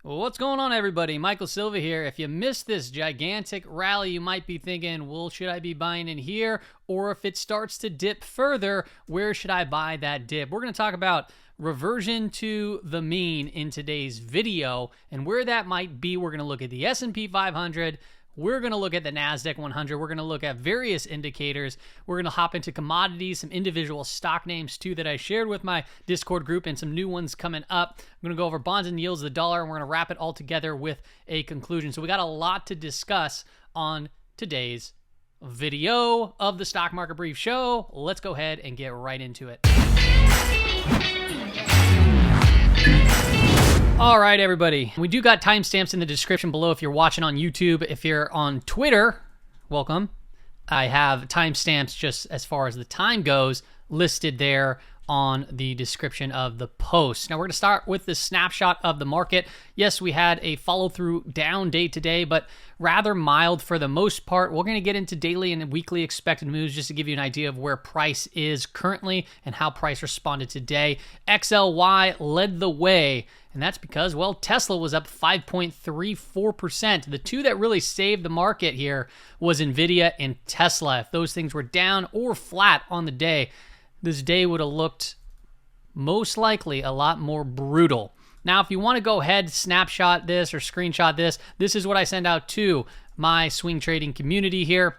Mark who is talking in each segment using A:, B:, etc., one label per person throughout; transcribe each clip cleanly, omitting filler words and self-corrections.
A: What's going on, everybody? Michael Silva here. If you missed this gigantic rally, you might be thinking, well, should I be buying in here? Or if it starts to dip further, where should I buy that dip? We're going to talk about reversion to the mean in today's video and where that might be. We're going to look at the S&P 500. We're going to look at the Nasdaq 100. We're going to look at various indicators. We're going to hop into commodities, some individual stock names too that I shared with my Discord group, and some new ones coming up. I'm going to go over bonds and yields of the dollar, and we're going to wrap it all together with a conclusion. So we got a lot to discuss on today's video of the Stock Market Brief Show. Let's go ahead and get right into it. All right, everybody. We do got timestamps in the description below if you're watching on YouTube. If you're on Twitter, welcome. I have timestamps just as far as the time goes listed there on the description of the post. Now, we're going to start with the snapshot of the market. Yes, we had a follow-through down day today, but rather mild for the most part. We're going to get into daily and weekly expected moves just to give you an idea of where price is currently and how price responded today. XLY led the way, and that's because, well, Tesla was up 5.34%. The two that really saved the market here was NVIDIA and Tesla. If those things were down or flat on the day, this day would have looked most likely a lot more brutal. Now, if you want to go ahead, snapshot this or screenshot this, this is what I send out to my swing trading community here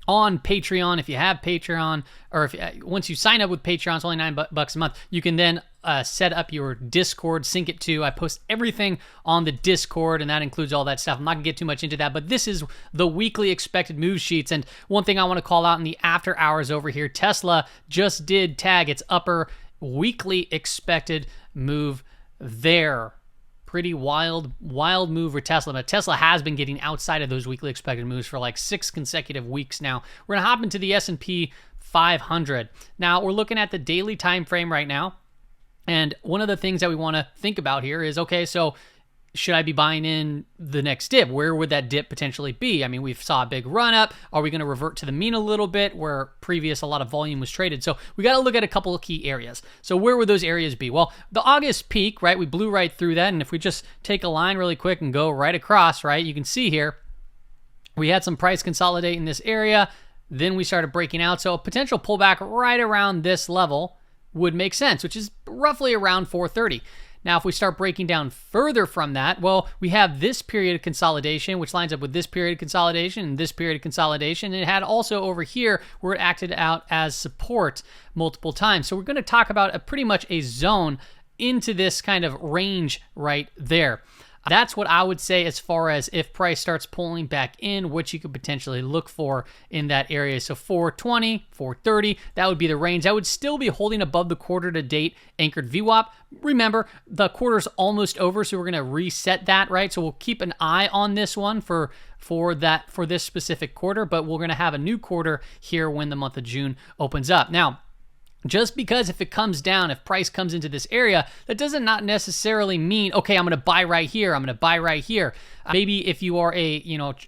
A: on Patreon. If you have Patreon, or once you sign up with Patreon, it's only $9 a month. You can then set up your Discord, sync it to. I post everything on the Discord, and that includes all that stuff. I'm not gonna get too much into that, but this is the weekly expected move sheets. And one thing I want to call out in the after hours over here, Tesla just did tag its upper weekly expected move there. Pretty wild move for Tesla. But Tesla has been getting outside of those weekly expected moves for like 6 consecutive weeks now. We're gonna hop into the S&P 500. Now, we're looking at the daily time frame right now. And one of the things that we want to think about here is, okay, so should I be buying in the next dip? Where would that dip potentially be? I mean, we saw a big run up. Are we going to revert to the mean a little bit where previous a lot of volume was traded? So we got to look at a couple of key areas. So where would those areas be? Well, the August peak, right? We blew right through that. And if we just take a line really quick and go right across, right? You can see here, we had some price consolidate in this area. Then we started breaking out. So a potential pullback right around this level would make sense, which is roughly around 430. Now, if we start breaking down further from that, well, we have this period of consolidation, which lines up with this period of consolidation and this period of consolidation. And it had also over here where it acted out as support multiple times. So we're going to talk about pretty much a zone into this kind of range right there. That's what I would say as far as if price starts pulling back in, what you could potentially look for in that area. So 420, 430, that would be the range. That would still be holding above the quarter to date anchored VWAP. Remember, the quarter's almost over, so we're going to reset that, right? So we'll keep an eye on this one for this specific quarter, but we're going to have a new quarter here when the month of June opens up. Now, just because if it comes down, if price comes into this area, that doesn't not necessarily mean, okay, I'm going to buy right here. I'm going to buy right here. Maybe if you are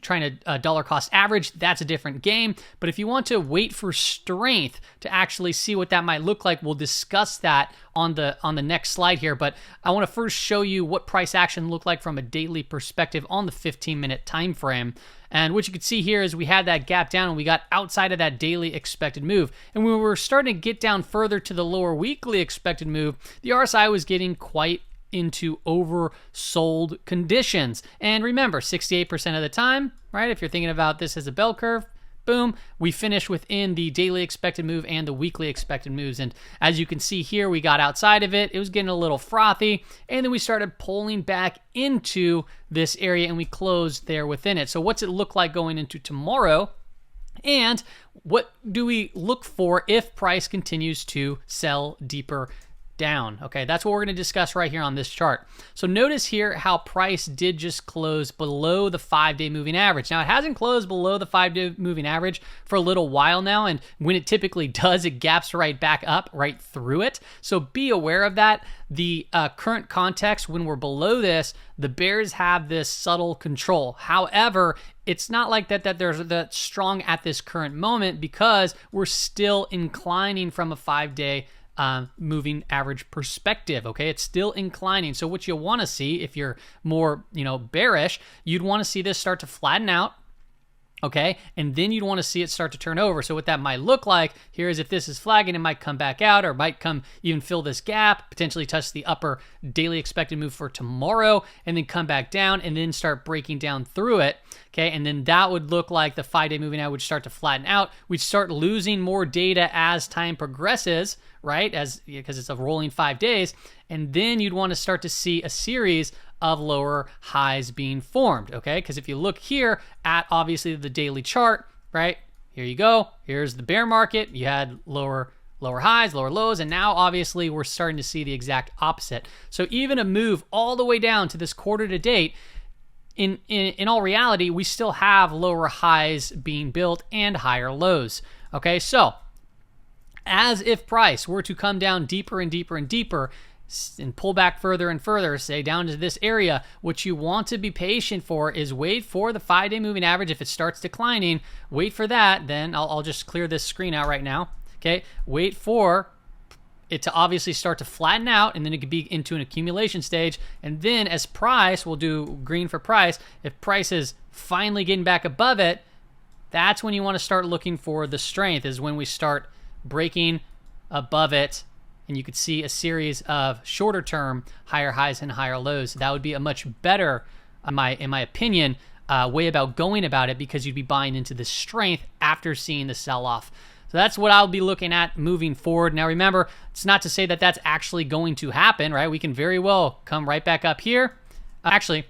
A: trying to dollar cost average, that's a different game. But if you want to wait for strength to actually see what that might look like, we'll discuss that on the next slide here. But I want to first show you what price action looked like from a daily perspective on the 15-minute time frame. And what you can see here is we had that gap down and we got outside of that daily expected move. And when we were starting to get down further to the lower weekly expected move, the RSI was getting quite into oversold conditions. And remember, 68% of the time, right? If you're thinking about this as a bell curve, boom, we finished within the daily expected move and the weekly expected moves. And as you can see here, we got outside of it. It was getting a little frothy. And then we started pulling back into this area and we closed there within it. So what's it look like going into tomorrow? And what do we look for if price continues to sell deeper down? Okay, that's what we're going to discuss right here on this chart. So notice here how price did just close below the 5-day moving average. Now, it hasn't closed below the 5-day moving average for a little while now, and when it typically does, it gaps right back up right through it. So be aware of that. The current context, when we're below this, the bears have this subtle control. However, it's not like that they're that strong at this current moment because we're still inclining from a 5-day moving average perspective. Okay, it's still inclining. So what you want to see, if you're more bearish, you'd want to see this start to flatten out. Okay, and then you'd want to see it start to turn over. So what that might look like here is, if this is flagging, it might come back out, or might come even fill this gap, potentially touch the upper daily expected move for tomorrow, and then come back down and then start breaking down through it. Okay, and then that would look like the 5-day moving average would start to flatten out. We'd start losing more data as time progresses, right? Because it's a rolling 5 days, and then you'd want to start to see a series of lower highs being formed, okay? Because if you look here at obviously the daily chart, right? Here you go. Here's the bear market. You had lower highs, lower lows, and now obviously we're starting to see the exact opposite. So even a move all the way down to this quarter to date, in all reality, we still have lower highs being built and higher lows, okay? So as if price were to come down deeper and deeper and deeper, and pull back further and further, say down to this area, what you want to be patient for is wait for the 5-day moving average. If it starts declining, wait for that. Then I'll just clear this screen out right now. Okay, wait for it to obviously start to flatten out, and then it could be into an accumulation stage. And then as price, we'll do green for price. If price is finally getting back above it, that's when you want to start looking for the strength, is when we start breaking above it. And you could see a series of shorter term higher highs and higher lows. That would be a much better, in my opinion, way about going about it, because you'd be buying into the strength after seeing the sell-off. So that's what I'll be looking at moving forward. Now remember, it's not to say that that's actually going to happen, right? We can very well come right back up here. Actually,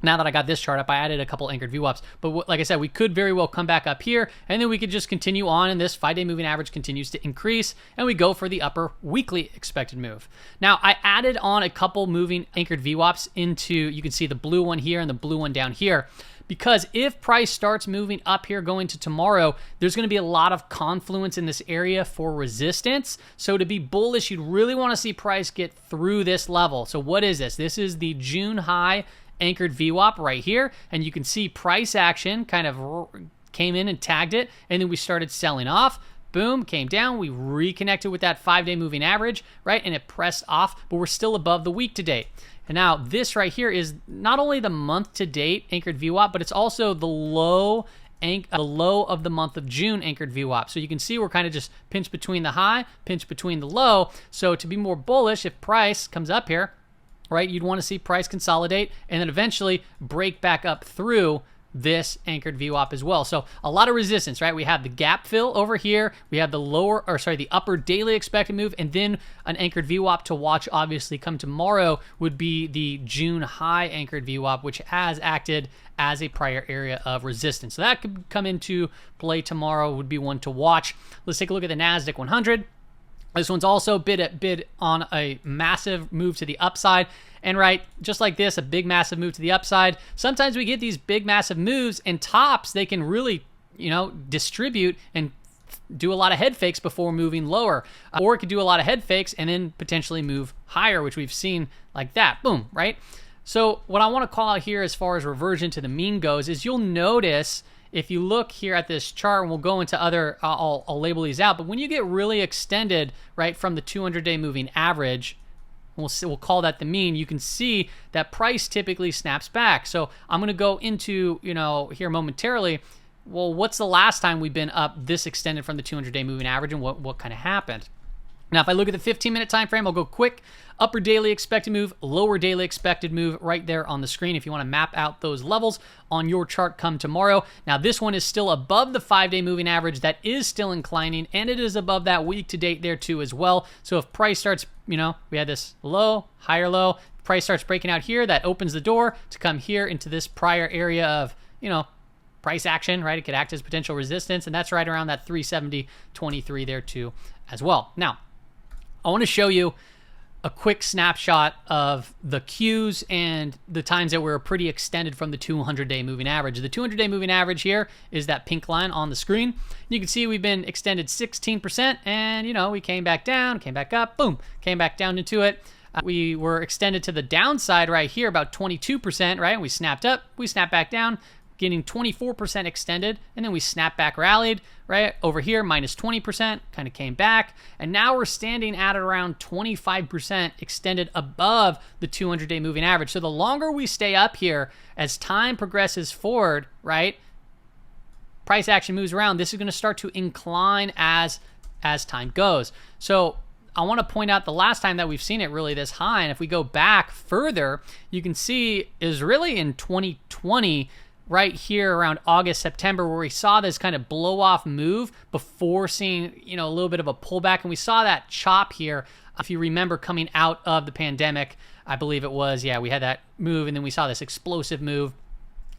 A: now that I got this chart up, I added a couple anchored VWAPs. But like I said, we could very well come back up here, and then we could just continue on, and this 5-day moving average continues to increase, and we go for the upper weekly expected move. Now, I added on a couple moving anchored VWAPs into, you can see the blue one here and the blue one down here, because if price starts moving up here going to tomorrow, there's going to be a lot of confluence in this area for resistance. So to be bullish, you'd really want to see price get through this level. So what is this? This is the June high anchored VWAP right here, and you can see price action kind of came in and tagged it, and then we started selling off. Boom, came down, we reconnected with that 5-day moving average, right? And it pressed off, but we're still above the week to date. And now this right here is not only the month to date anchored VWAP, but it's also the low of the month of June anchored VWAP. So you can see we're kind of just pinched between the high, pinched between the low. So to be more bullish, if price comes up here, right, you'd want to see price consolidate and then eventually break back up through this anchored VWAP as well. So a lot of resistance, right? We have the gap fill over here. We have the upper daily expected move, and then an anchored VWAP to watch obviously come tomorrow would be the June high anchored VWAP, which has acted as a prior area of resistance. So that could come into play tomorrow, would be one to watch. Let's take a look at the Nasdaq 100. This one's also bid on a massive move to the upside. And right, just like this, a big massive move to the upside. Sometimes we get these big massive moves, and tops, they can really, distribute and do a lot of head fakes before moving lower. Or it could do a lot of head fakes and then potentially move higher, which we've seen like that. Boom, right? So what I want to call out here as far as reversion to the mean goes is you'll notice, if you look here at this chart, and we'll go into other, I'll label these out, but when you get really extended, right, from the 200-day moving average, we'll call that the mean, you can see that price typically snaps back. So I'm going to go into, here momentarily, well, what's the last time we've been up this extended from the 200-day moving average, and what kind of happened? Now, if I look at the 15-minute time frame, I'll go quick. Upper daily expected move, lower daily expected move right there on the screen if you want to map out those levels on your chart come tomorrow. Now, this one is still above the 5-day moving average. That is still inclining, and it is above that week to date there too as well. So if price starts, we had this low, higher low, price starts breaking out here, that opens the door to come here into this prior area of, price action, right? It could act as potential resistance, and that's right around that 370.23 there too as well. Now, I want to show you a quick snapshot of the Qs and the times that were pretty extended from the 200-day moving average. The 200-day moving average here is that pink line on the screen. You can see we've been extended 16%, and we came back down, came back up, boom, came back down into it. We were extended to the downside right here, about 22%, right? And we snapped up, we snapped back down, getting 24% extended, and then we snap back, rallied, right? Over here, minus 20%, kind of came back, and now we're standing at around 25% extended above the 200-day moving average. So the longer we stay up here, as time progresses forward, right, price action moves around, this is going to start to incline as time goes. So I want to point out the last time that we've seen it really this high, and if we go back further, you can see is really in 2020, right here around August, September, where we saw this kind of blow off move before seeing, you know, a little bit of a pullback. And we saw that chop here, if you remember, coming out of the pandemic, I believe it was. Yeah, we had that move, and then we saw this explosive move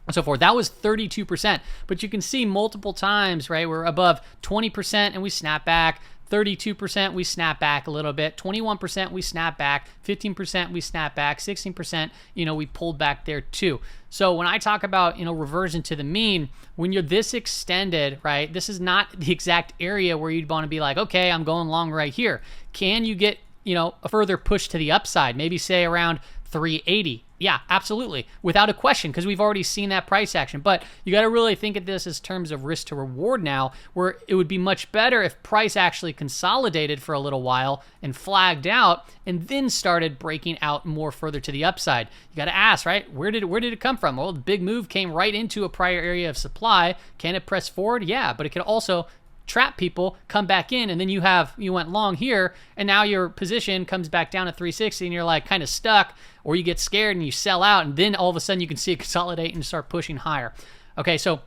A: and so forth. That was 32%. But you can see multiple times, right, we're above 20% and we snap back. 32%, we snap back a little bit. 21%, we snap back. 15%, we snap back. 16%, you know, we pulled back there too. So when I talk about, you know, reversion to the mean, when you're this extended, right, this is not the exact area where you'd want to be like, okay, I'm going long right here. Can you get, you know, a further push to the upside? Maybe say around 380. Yeah, absolutely, without a question, because we've already seen that price action. But you got to really think of this as terms of risk to reward now, where it would be much better if price actually consolidated for a little while and flagged out and then started breaking out more further to the upside. You got to ask, right, where did it come from? Well, the big move came right into a prior area of supply. Can it press forward? Yeah, but it could also trap people, come back in, and then you went long here, and now your position comes back down to 360, and you're like kind of stuck, or you get scared and you sell out, and then all of a sudden you can see it consolidate and start pushing higher. Okay, so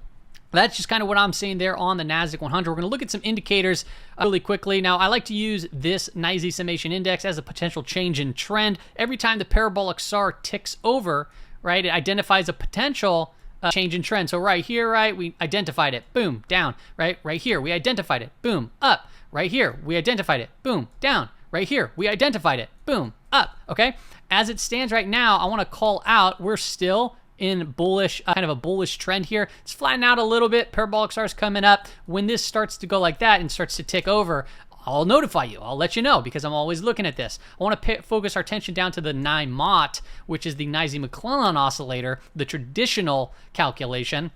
A: that's just kind of what I'm seeing there on the Nasdaq 100. We're going to look at some indicators really quickly. Now, I like to use this NYSE summation index as a potential change in trend. Every time the parabolic SAR ticks over, right, it identifies a potential change in trend. So right here, right, we identified it, boom, down, right here, we identified it, boom, up, right here, we identified it, boom, down, right here, we identified it, boom, up, okay? As it stands right now, I want to call out, we're still in bullish, kind of a bullish trend here. It's flattened out a little bit, parabolic SAR's coming up. When this starts to go like that and starts to tick over, I'll notify you. I'll let you know because I'm always looking at this. I want to focus our attention down to the 9 Mott, which is the NYSE McClellan oscillator, the traditional calculation.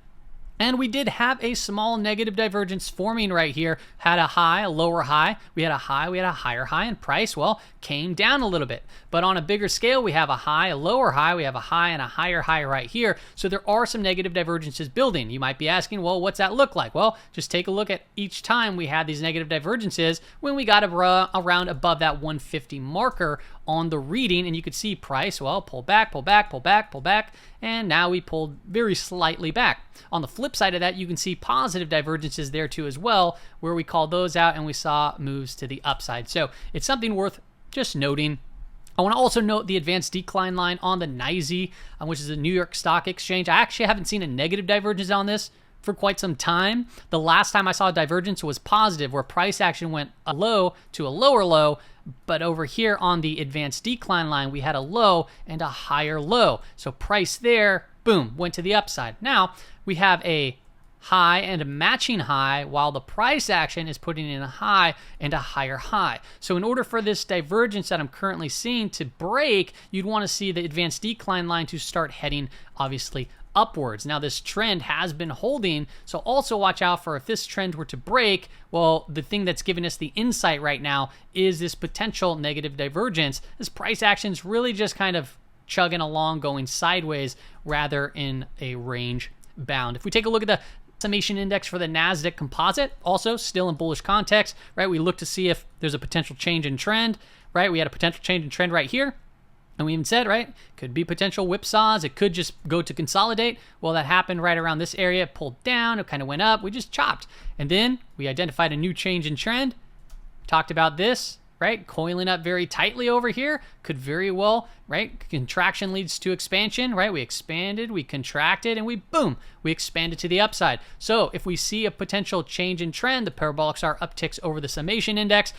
A: And we did have a small negative divergence forming right here. Had a high, a lower high. We had a high, we had a higher high, and price, well, came down a little bit. But on a bigger scale, we have a high, a lower high, we have a high and a higher high right here. So there are some negative divergences building. You might be asking, well, what's that look like? Well, just take a look at each time we had these negative divergences when we got around above that 150 marker on the reading, and you could see price, well, pull back, pull back, pull back, pull back, and now we pulled very slightly back. On the flip side of that, you can see positive divergences there too as well, where we called those out and we saw moves to the upside. So it's something worth just noting. I want to also note the advanced decline line on the NYSE, which is the New York Stock Exchange. I actually haven't seen a negative divergence on this for quite some time. The last time I saw a divergence was positive, where price action went a low to a lower low, but over here on the advanced decline line, we had a low and a higher low. So price there, boom, went to the upside. Now we have a high and a matching high, while the price action is putting in a high and a higher high. So in order for this divergence that I'm currently seeing to break, you'd want to see the advanced decline line to start heading, obviously, upwards. Now this trend has been holding, so also watch out for if this trend were to break. Well, the thing that's giving us the insight right now is this potential negative divergence. This price action's really just kind of chugging along, going sideways rather in a range bound. If we take a look at the summation index for the Nasdaq Composite, also still in bullish context, right? We look to see if there's a potential change in trend, right? We had a potential change in trend right here. And we even said, right, could be potential whipsaws. It could just go to consolidate. Well, that happened right around this area. It pulled down. It kind of went up. We just chopped. And then we identified a new change in trend. Talked about this, right? Coiling up very tightly over here. Could very well, right? Contraction leads to expansion, right? We expanded, we contracted, and we expanded to the upside. So if we see a potential change in trend, the parabolic SAR upticks over the summation index.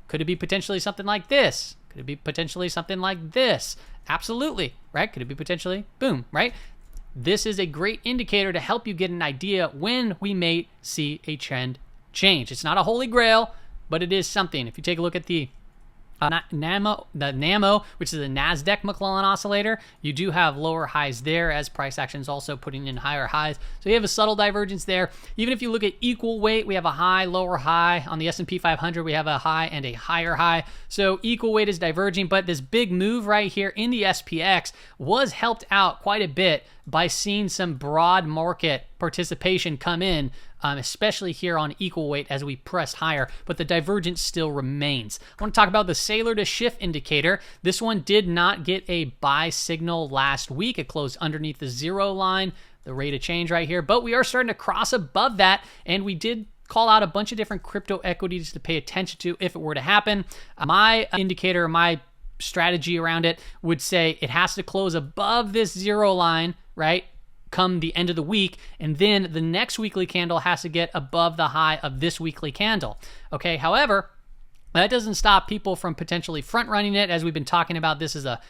A: Could it be potentially something like this? Could it be potentially something like this? Absolutely, right? Could it be potentially, boom, right? This is a great indicator to help you get an idea when we may see a trend change. It's not a holy grail, but it is something. If you take a look at the the NAMO, which is a Nasdaq McClellan oscillator, you do have lower highs there as price action is also putting in higher highs. So you have a subtle divergence there. Even if you look at equal weight, we have a high, lower high. On the S&P 500, we have a high and a higher high. So equal weight is diverging, but this big move right here in the SPX was helped out quite a bit by seeing some broad market participation come in, especially here on equal weight as we pressed higher, but the divergence still remains. I want to talk about the Saylor to Schiff indicator. This one did not get a buy signal last week. It closed underneath the 0 line, the rate of change right here, but we are starting to cross above that, and we did call out a bunch of different crypto equities to pay attention to if it were to happen. My indicator, my strategy around it would say it has to close above this 0 line, right, come the end of the week, and then the next weekly candle has to get above the high of this weekly candle. Okay, however, that doesn't stop people from potentially front running it, as we've been talking about. This is a,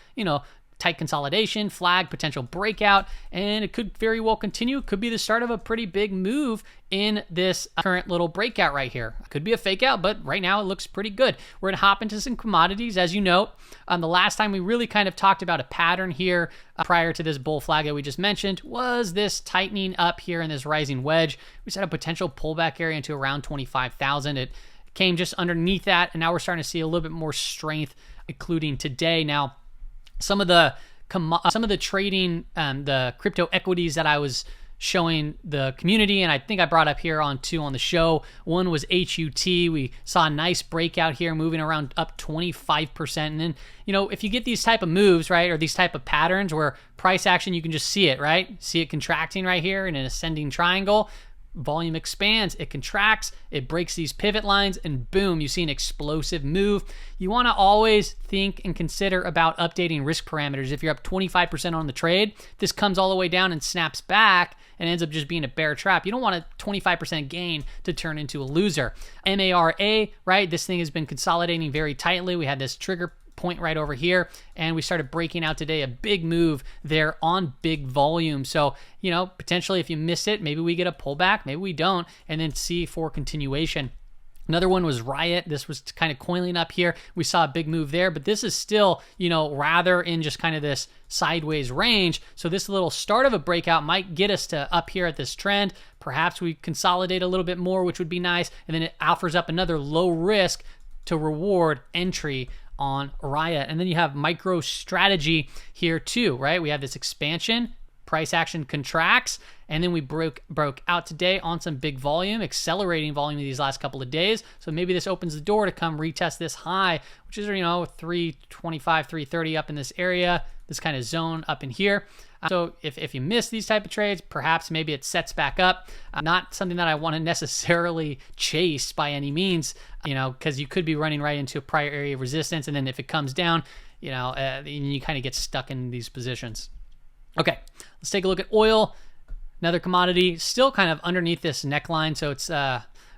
A: tight consolidation, flag, potential breakout, and it could very well continue. It could be the start of a pretty big move in this current little breakout right here. It could be a fake out, but right now it looks pretty good. We're going to hop into some commodities. As you know, the last time we really kind of talked about a pattern here prior to this bull flag that we just mentioned was this tightening up here in this rising wedge. We set a potential pullback area into around 25,000. It came just underneath that, and now we're starting to see a little bit more strength, including today. Now, some of the trading, the crypto equities that I was showing the community, and I think I brought up here on the show. One was HUT. We saw a nice breakout here, moving around up 25%. And then, if you get these type of moves, right, or these type of patterns where price action, you can just see it, right? See it contracting right here in an ascending triangle. Volume expands, it contracts, it breaks these pivot lines, and boom, you see an explosive move. You want to always think and consider about updating risk parameters. If you're up 25% on the trade, this comes all the way down and snaps back and ends up just being a bear trap. You don't want a 25% gain to turn into a loser. MARA, right? This thing has been consolidating very tightly. We had this trigger point right over here, and we started breaking out today, a big move there on big volume. So, potentially if you miss it, maybe we get a pullback, maybe we don't, and then see for continuation. Another one was Riot. This was kind of coiling up here. We saw a big move there, but this is still, rather in just kind of this sideways range. So this little start of a breakout might get us to up here at this trend. Perhaps we consolidate a little bit more, which would be nice, and then it offers up another low risk to reward entry on Riot. And then you have MicroStrategy here too, right? We have this expansion, price action contracts, and then we broke out today on some big volume, accelerating volume these last couple of days. So maybe this opens the door to come retest this high, which is 325, 330 up in this area, this kind of zone up in here. So if you miss these type of trades, perhaps maybe it sets back up. Not something that I want to necessarily chase by any means, because you could be running right into a prior area of resistance, and then if it comes down, you kind of get stuck in these positions. Okay, let's take a look at oil. Another commodity, still kind of underneath this neckline, so it's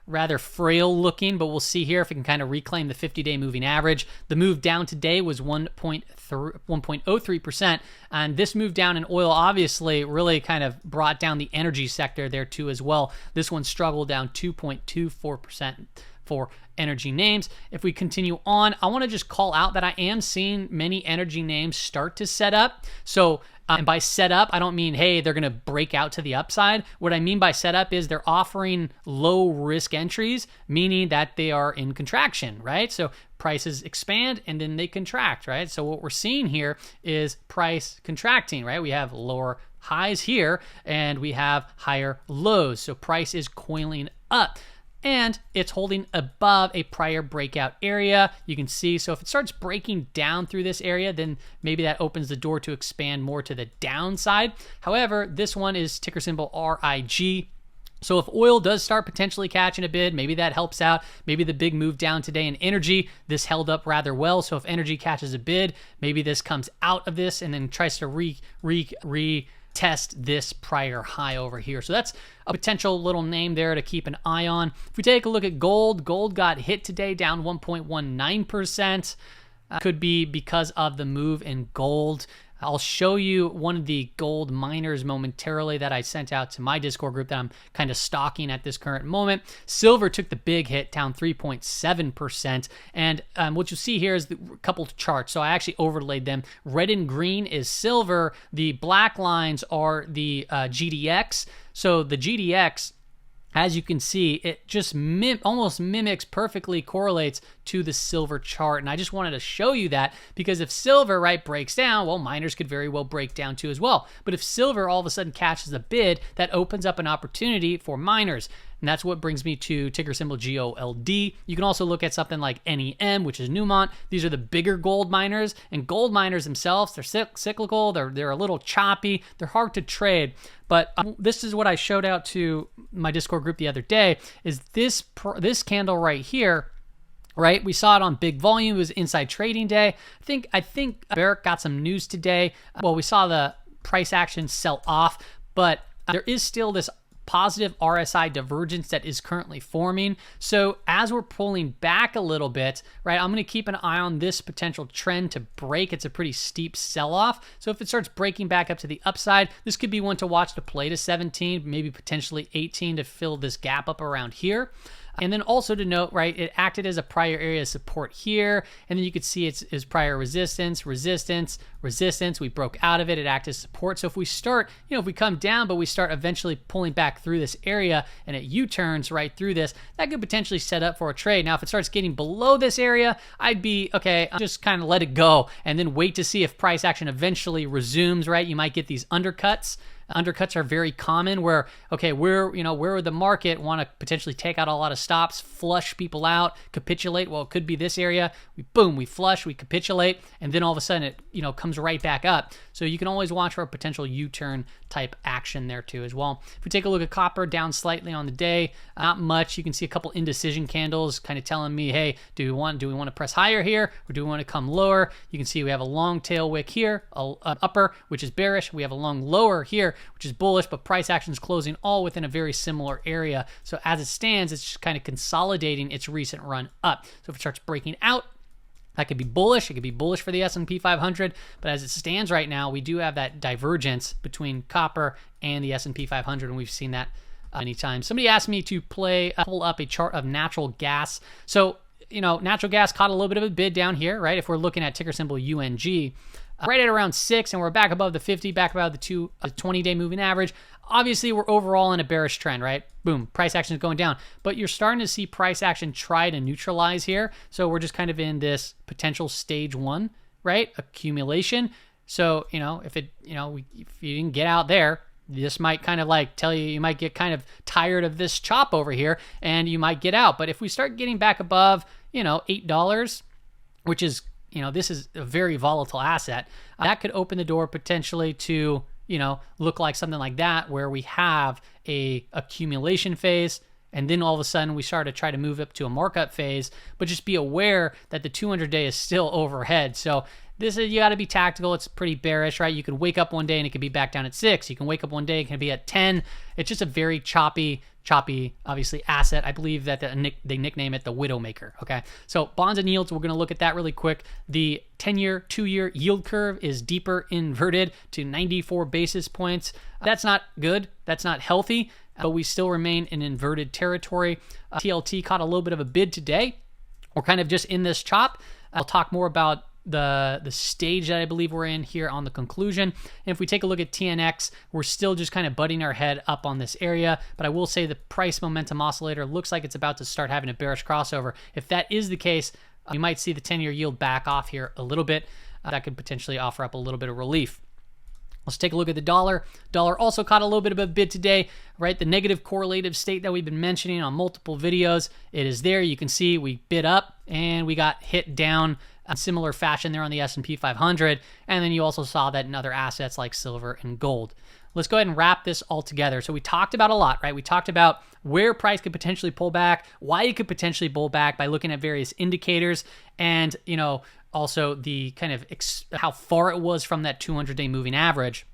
A: rather frail looking, but we'll see here if it can kind of reclaim the 50-day moving average. The move down today was 1.03%, and this move down in oil obviously really kind of brought down the energy sector there too as well. This one struggled down 2.24% for energy names. If we continue on, I want to just call out that I am seeing many energy names start to set up. So and by setup, I don't mean, hey, they're going to break out to the upside. What I mean by setup is they're offering low risk entries, meaning that they are in contraction, right? So prices expand and then they contract, right? So what we're seeing here is price contracting, right? We have lower highs here and we have higher lows. So price is coiling up, and it's holding above a prior breakout area. You can see, so if it starts breaking down through this area, then maybe that opens the door to expand more to the downside. However, this one is ticker symbol RIG. So if oil does start potentially catching a bid, maybe that helps out. Maybe the big move down today in energy, this held up rather well. So if energy catches a bid, maybe this comes out of this and then tries to test this prior high over here. So that's a potential little name there to keep an eye on. If we take a look at gold, gold got hit today, down 1.19%. Could be because of the move in gold. I'll show you one of the gold miners momentarily that I sent out to my Discord group that I'm kind of stalking at this current moment. Silver took the big hit, down 3.7%. And what you'll see here is a couple of charts. So I actually overlaid them. Red and green is silver. The black lines are the GDX. So the GDX, as you can see, it just almost mimics, perfectly correlates to the silver chart. And I just wanted to show you that because if silver, right, breaks down, well, miners could very well break down too as well. But if silver all of a sudden catches a bid, that opens up an opportunity for miners. And that's what brings me to ticker symbol GOLD. You can also look at something like NEM, which is Newmont. These are the bigger gold miners, and gold miners themselves, they're cyclical, they're a little choppy, they're hard to trade. But this is what I showed out to my Discord group the other day, is this candle right here, right? We saw it on big volume. It was inside trading day. I think Barrick got some news today. Well, we saw the price action sell off, but there is still this positive RSI divergence that is currently forming. So as we're pulling back a little bit, right, I'm going to keep an eye on this potential trend to break. It's a pretty steep sell-off. So if it starts breaking back up to the upside, this could be one to watch to play to 17, maybe potentially 18 to fill this gap up around here. And then also to note, right, it acted as a prior area of support here, and then you could see it's prior resistance, resistance, resistance. We broke out of it. It acted as support. So if we start, if we come down, but we start eventually pulling back through this area and it U-turns right through this, that could potentially set up for a trade. Now, if it starts getting below this area, I'd be, okay, I'll just kind of let it go and then wait to see if price action eventually resumes, right? You might get these undercuts. Undercuts are very common where, okay, where the market want to potentially take out a lot of stops, flush people out, capitulate. Well, it could be this area. We flush, we capitulate, and then all of a sudden it comes right back up. So you can always watch for a potential U-turn type action there too as well. If we take a look at copper, down slightly on the day, not much. You can see a couple indecision candles kind of telling me, hey, do we want to press higher here or do we want to come lower? You can see we have a long tail wick here, an upper, which is bearish. We have a long lower here, which is bullish, but price action is closing all within a very similar area. So as it stands, it's just kind of consolidating its recent run up. So if it starts breaking out, that could be bullish. It could be bullish for the S&P 500, but as it stands right now, we do have that divergence between copper and the S&P 500, and we've seen that many times. Somebody asked me to pull up a chart of natural gas. So, natural gas caught a little bit of a bid down here, right? If we're looking at ticker symbol UNG, right at around 6, and we're back above the 50, back above the 20-day moving average. Obviously, we're overall in a bearish trend, right? Boom, price action is going down. But you're starting to see price action try to neutralize here. So we're just kind of in this potential stage 1, right? Accumulation. So, if you didn't get out there, this might kind of like tell you might get kind of tired of this chop over here and you might get out. But if we start getting back above, $8, which is, this is a very volatile asset, that could open the door potentially to, look like something like that where we have a accumulation phase and then all of a sudden we start to try to move up to a markup phase, but just be aware that the 200-day is still overhead. So you got to be tactical. It's pretty bearish, right? You can wake up one day and it could be back down at 6. You can wake up one day, it can be at 10. It's just a very choppy, obviously, asset. I believe that they nickname it the Widowmaker, okay? So bonds and yields, we're going to look at that really quick. The 10-year, 2-year yield curve is deeper inverted to 94 basis points. That's not good. That's not healthy, but we still remain in inverted territory. TLT caught a little bit of a bid today. We're kind of just in this chop. I'll talk more about the stage that I believe we're in here on the conclusion. And if we take a look at TNX, we're still just kind of butting our head up on this area, but I will say the price momentum oscillator looks like it's about to start having a bearish crossover. If that is the case, you might see the 10-year yield back off here a little bit. That could potentially offer up a little bit of relief. Let's take a look at the dollar. Dollar also caught a little bit of a bid today, right? The negative correlative state that we've been mentioning on multiple videos, it is there. You can see we bid up and we got hit down in similar fashion there on the S&P 500. And then you also saw that in other assets like silver and gold. Let's go ahead and wrap this all together. So we talked about a lot, right? We talked about where price could potentially pull back, why it could potentially pull back by looking at various indicators, and, also the kind of how far it was from that 200-day moving average.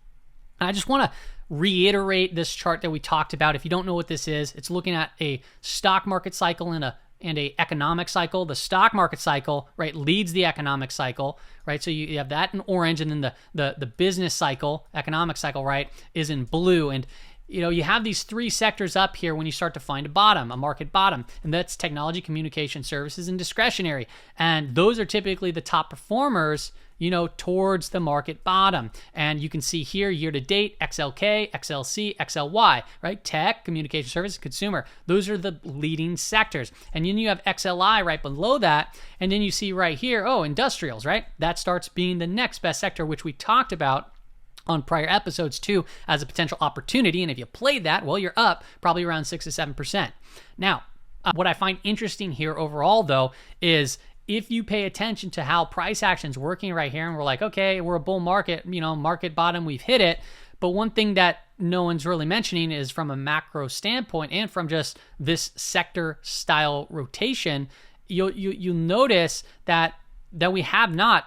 A: And I just want to reiterate this chart that we talked about. If you don't know what this is, it's looking at a stock market cycle in a and a economic cycle. The stock market cycle, right, leads the economic cycle, right? So you have that in orange, and then the business cycle, economic cycle, right, is in blue. And you have these three sectors up here when you start to find a bottom, a market bottom, and that's technology, communication services, and discretionary. And those are typically the top performers, towards the market bottom. And you can see here year to date, XLK, XLC, XLY, right? Tech, communication services, consumer. Those are the leading sectors. And then you have XLI right below that. And then you see right here, industrials, right? That starts being the next best sector, which we talked about on prior episodes too, as a potential opportunity. And if you played that, well, you're up probably around 6 to 7%. Now, what I find interesting here overall, though, is if you pay attention to how price action's working right here, and we're like, okay, we're a bull market, market bottom, we've hit it. But one thing that no one's really mentioning is from a macro standpoint and from just this sector style rotation, you'll notice that we have not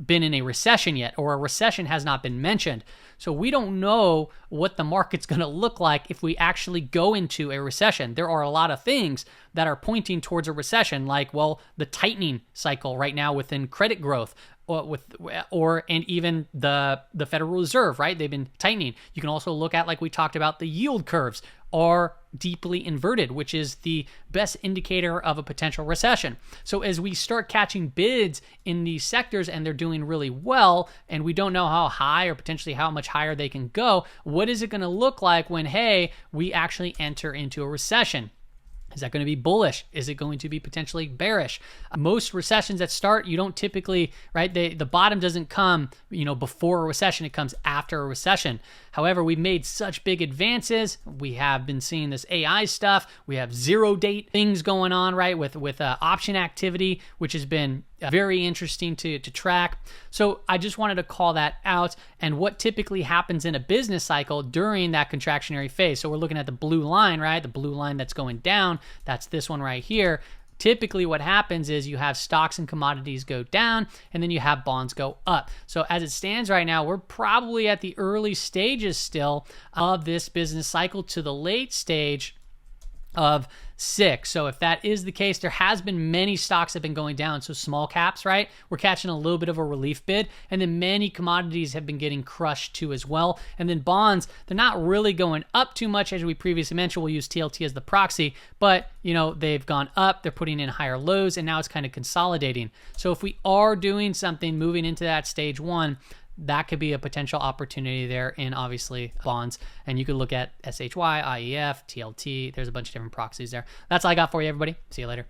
A: been in a recession yet, or a recession has not been mentioned. So we don't know what the market's going to look like if we actually go into a recession. There are a lot of things that are pointing towards a recession, like, the tightening cycle right now within credit growth, and even the Federal Reserve, right? They've been tightening. You can also look at, like we talked about, the yield curves are deeply inverted, which is the best indicator of a potential recession. So as we start catching bids in these sectors and they're doing really well, and we don't know how high or potentially how much higher they can go, what is it going to look like when, hey, we actually enter into a recession? Is that going to be bullish? Is it going to be potentially bearish? Most recessions that start, you don't typically, right? The bottom doesn't come, before a recession. It comes after a recession. However, we've made such big advances. We have been seeing this AI stuff. We have zero date things going on, right? With option activity, which has been very interesting to track. So I just wanted to call that out, and what typically happens in a business cycle during that contractionary phase. So we're looking at the blue line, right? The blue line that's going down. That's this one right here. Typically what happens is you have stocks and commodities go down, and then you have bonds go up. So as it stands right now, we're probably at the early stages still of this business cycle to the late stage of 6. So if that is the case, there has been many stocks that have been going down. So small caps, right? We're catching a little bit of a relief bid. And then many commodities have been getting crushed too as well. And then bonds, they're not really going up too much. As we previously mentioned, we'll use TLT as the proxy, but they've gone up, they're putting in higher lows, and now it's kind of consolidating. So if we are doing something moving into that stage 1, that could be a potential opportunity there in, obviously, bonds. And you could look at SHY, IEF, TLT. There's a bunch of different proxies there. That's all I got for you, everybody. See you later.